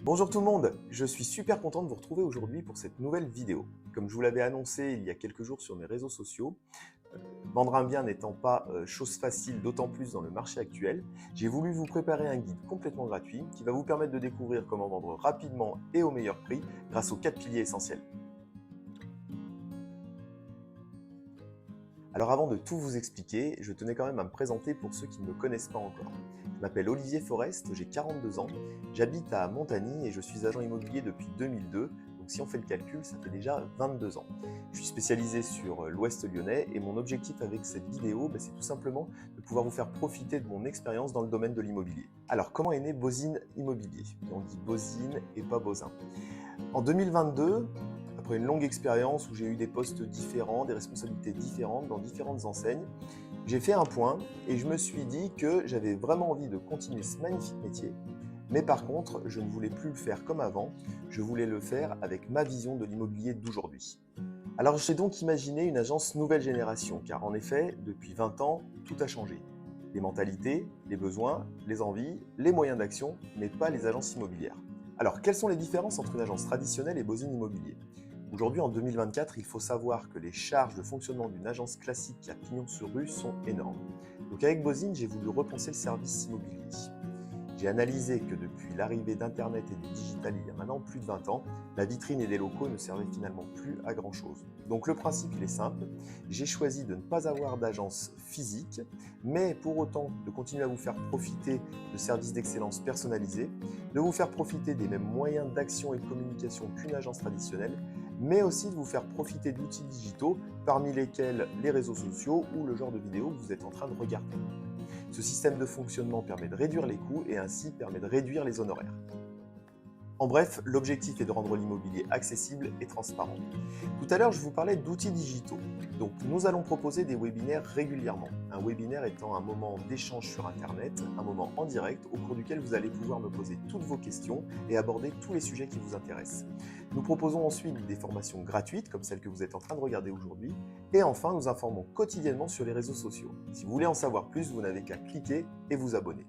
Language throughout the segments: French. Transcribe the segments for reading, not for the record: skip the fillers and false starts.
Bonjour tout le monde, je suis super content de vous retrouver aujourd'hui pour cette nouvelle vidéo. Comme je vous l'avais annoncé il y a quelques jours sur mes réseaux sociaux, vendre un bien n'étant pas chose facile, d'autant plus dans le marché actuel, j'ai voulu vous préparer un guide complètement gratuit qui va vous permettre de découvrir comment vendre rapidement et au meilleur prix grâce aux 4 piliers essentiels. Alors avant de tout vous expliquer, je tenais quand même à me présenter pour ceux qui ne me connaissent pas encore. Je m'appelle Olivier Forest, j'ai 42 ans, j'habite à Montagny et je suis agent immobilier depuis 2002, donc si on fait le calcul, ça fait déjà 22 ans. Je suis spécialisé sur l'Ouest lyonnais et mon objectif avec cette vidéo, c'est tout simplement de pouvoir vous faire profiter de mon expérience dans le domaine de l'immobilier. Alors comment est né Bozine Immobilier? On dit Bozine et pas Bozin. En 2022, après une longue expérience où j'ai eu des postes différents, des responsabilités différentes dans différentes enseignes, j'ai fait un point et je me suis dit que j'avais vraiment envie de continuer ce magnifique métier. Mais par contre, je ne voulais plus le faire comme avant, je voulais le faire avec ma vision de l'immobilier d'aujourd'hui. Alors j'ai donc imaginé une agence nouvelle génération, car en effet, depuis 20 ans, tout a changé. Les mentalités, les besoins, les envies, les moyens d'action, mais pas les agences immobilières. Alors, quelles sont les différences entre une agence traditionnelle et Bozine Immobilier? Aujourd'hui, en 2024, il faut savoir que les charges de fonctionnement d'une agence classique qui a pignon sur rue sont énormes. Donc avec Bozine, j'ai voulu repenser le service immobilier. J'ai analysé que depuis l'arrivée d'Internet et du digital il y a maintenant plus de 20 ans, la vitrine et les locaux ne servaient finalement plus à grand chose. Donc le principe il est simple, j'ai choisi de ne pas avoir d'agence physique, mais pour autant de continuer à vous faire profiter de services d'excellence personnalisés, de vous faire profiter des mêmes moyens d'action et de communication qu'une agence traditionnelle, mais aussi de vous faire profiter d'outils digitaux parmi lesquels les réseaux sociaux ou le genre de vidéo que vous êtes en train de regarder. Ce système de fonctionnement permet de réduire les coûts et ainsi permet de réduire les honoraires. En bref, l'objectif est de rendre l'immobilier accessible et transparent. Tout à l'heure, je vous parlais d'outils digitaux. Donc, nous allons proposer des webinaires régulièrement. Un webinaire étant un moment d'échange sur Internet, un moment en direct au cours duquel vous allez pouvoir me poser toutes vos questions et aborder tous les sujets qui vous intéressent. Nous proposons ensuite des formations gratuites, comme celle que vous êtes en train de regarder aujourd'hui. Et enfin, nous informons quotidiennement sur les réseaux sociaux. Si vous voulez en savoir plus, vous n'avez qu'à cliquer et vous abonner.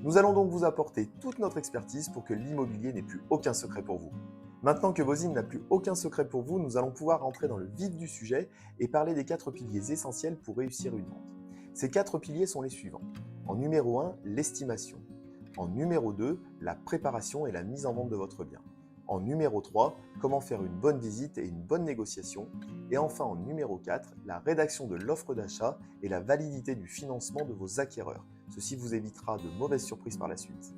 Nous allons donc vous apporter toute notre expertise pour que l'immobilier n'ait plus aucun secret pour vous. Maintenant que Bozine n'a plus aucun secret pour vous, nous allons pouvoir rentrer dans le vif du sujet et parler des 4 piliers essentiels pour réussir une vente. Ces 4 piliers sont les suivants. En numéro 1, l'estimation. En numéro 2, la préparation et la mise en vente de votre bien. En numéro 3, comment faire une bonne visite et une bonne négociation. Et enfin en numéro 4, la rédaction de l'offre d'achat et la validité du financement de vos acquéreurs. Ceci vous évitera de mauvaises surprises par la suite.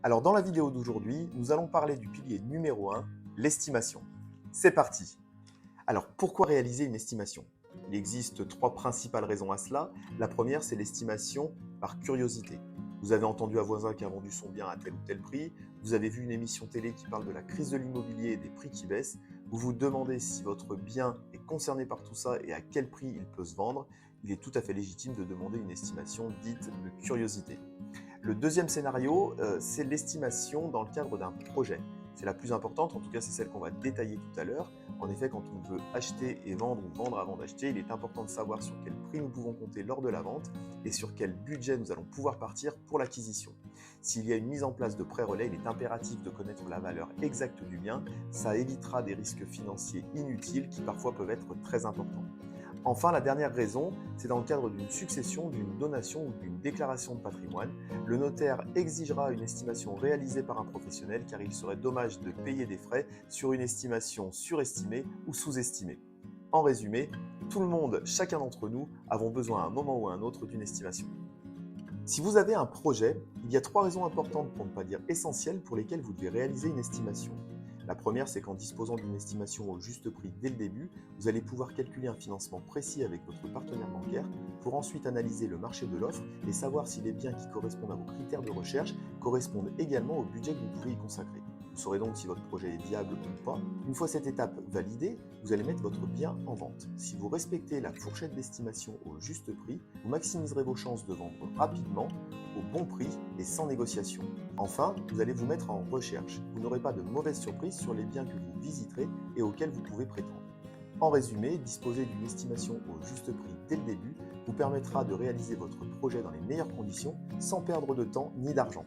Alors dans la vidéo d'aujourd'hui, nous allons parler du pilier numéro 1, l'estimation. C'est parti! Alors pourquoi réaliser une estimation? Il existe 3 principales raisons à cela. La première, c'est l'estimation par curiosité. Vous avez entendu un voisin qui a vendu son bien à tel ou tel prix, vous avez vu une émission télé qui parle de la crise de l'immobilier et des prix qui baissent, vous vous demandez si votre bien est concerné par tout ça et à quel prix il peut se vendre, il est tout à fait légitime de demander une estimation dite de curiosité. Le deuxième scénario, c'est l'estimation dans le cadre d'un projet. C'est la plus importante, en tout cas c'est celle qu'on va détailler tout à l'heure. En effet, quand on veut acheter et vendre ou vendre avant d'acheter, il est important de savoir sur quel prix nous pouvons compter lors de la vente et sur quel budget nous allons pouvoir partir pour l'acquisition. S'il y a une mise en place de pré-relais, il est impératif de connaître la valeur exacte du bien. Ça évitera des risques financiers inutiles qui parfois peuvent être très importants. Enfin, la dernière raison, c'est dans le cadre d'une succession, d'une donation ou d'une déclaration de patrimoine. Le notaire exigera une estimation réalisée par un professionnel car il serait dommage de payer des frais sur une estimation surestimée ou sous-estimée. En résumé, tout le monde, chacun d'entre nous, avons besoin à un moment ou à un autre d'une estimation. Si vous avez un projet, il y a 3 raisons importantes, pour ne pas dire essentielles, pour lesquelles vous devez réaliser une estimation. La première, c'est qu'en disposant d'une estimation au juste prix dès le début, vous allez pouvoir calculer un financement précis avec votre partenaire bancaire pour ensuite analyser le marché de l'offre et savoir si les biens qui correspondent à vos critères de recherche correspondent également au budget que vous pouvez y consacrer. Vous saurez donc si votre projet est viable ou pas. Une fois cette étape validée, vous allez mettre votre bien en vente. Si vous respectez la fourchette d'estimation au juste prix, vous maximiserez vos chances de vendre rapidement, au bon prix et sans négociation. Enfin, vous allez vous mettre en recherche. Vous n'aurez pas de mauvaises surprises sur les biens que vous visiterez et auxquels vous pouvez prétendre. En résumé, disposer d'une estimation au juste prix dès le début vous permettra de réaliser votre projet dans les meilleures conditions sans perdre de temps ni d'argent.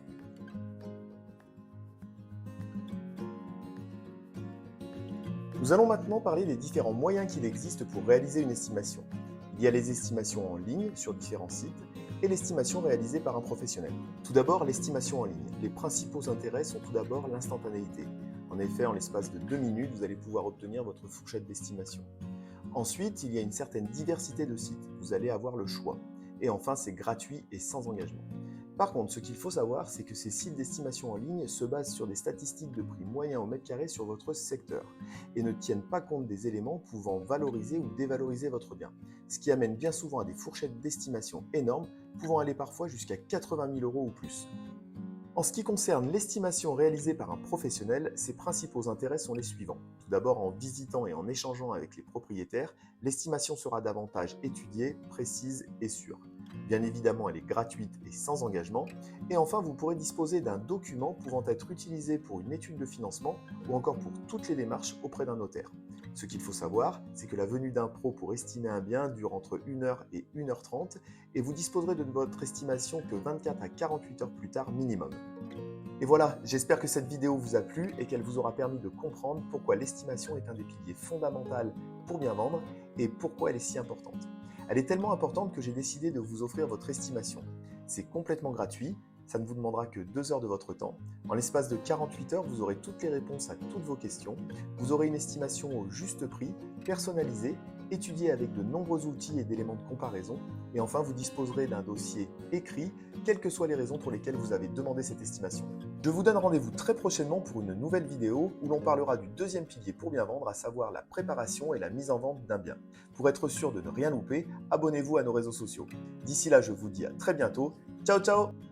Nous allons maintenant parler des différents moyens qu'il existe pour réaliser une estimation. Il y a les estimations en ligne sur différents sites et l'estimation réalisée par un professionnel. Tout d'abord, l'estimation en ligne. Les principaux intérêts sont tout d'abord l'instantanéité. En effet, en l'espace de 2 minutes, vous allez pouvoir obtenir votre fourchette d'estimation. Ensuite, il y a une certaine diversité de sites. Vous allez avoir le choix. Et enfin, c'est gratuit et sans engagement. Par contre, ce qu'il faut savoir, c'est que ces sites d'estimation en ligne se basent sur des statistiques de prix moyen au mètre carré sur votre secteur et ne tiennent pas compte des éléments pouvant valoriser ou dévaloriser votre bien, ce qui amène bien souvent à des fourchettes d'estimation énormes, pouvant aller parfois jusqu'à 80 000 € ou plus. En ce qui concerne l'estimation réalisée par un professionnel, ses principaux intérêts sont les suivants. Tout d'abord, en visitant et en échangeant avec les propriétaires, l'estimation sera davantage étudiée, précise et sûre. Bien évidemment, elle est gratuite et sans engagement. Et enfin, vous pourrez disposer d'un document pouvant être utilisé pour une étude de financement ou encore pour toutes les démarches auprès d'un notaire. Ce qu'il faut savoir, c'est que la venue d'un pro pour estimer un bien dure entre 1 heure et 1h30 et vous disposerez de votre estimation que 24 à 48 heures plus tard minimum. Et voilà, j'espère que cette vidéo vous a plu et qu'elle vous aura permis de comprendre pourquoi l'estimation est un des piliers fondamentaux pour bien vendre et pourquoi elle est si importante. Elle est tellement importante que j'ai décidé de vous offrir votre estimation. C'est complètement gratuit, ça ne vous demandera que 2 heures de votre temps. En l'espace de 48 heures, vous aurez toutes les réponses à toutes vos questions. Vous aurez une estimation au juste prix, personnalisée, étudiée avec de nombreux outils et d'éléments de comparaison. Et enfin, vous disposerez d'un dossier écrit, quelles que soient les raisons pour lesquelles vous avez demandé cette estimation. Je vous donne rendez-vous très prochainement pour une nouvelle vidéo où l'on parlera du deuxième pilier pour bien vendre, à savoir la préparation et la mise en vente d'un bien. Pour être sûr de ne rien louper, abonnez-vous à nos réseaux sociaux. D'ici là, je vous dis à très bientôt. Ciao ciao!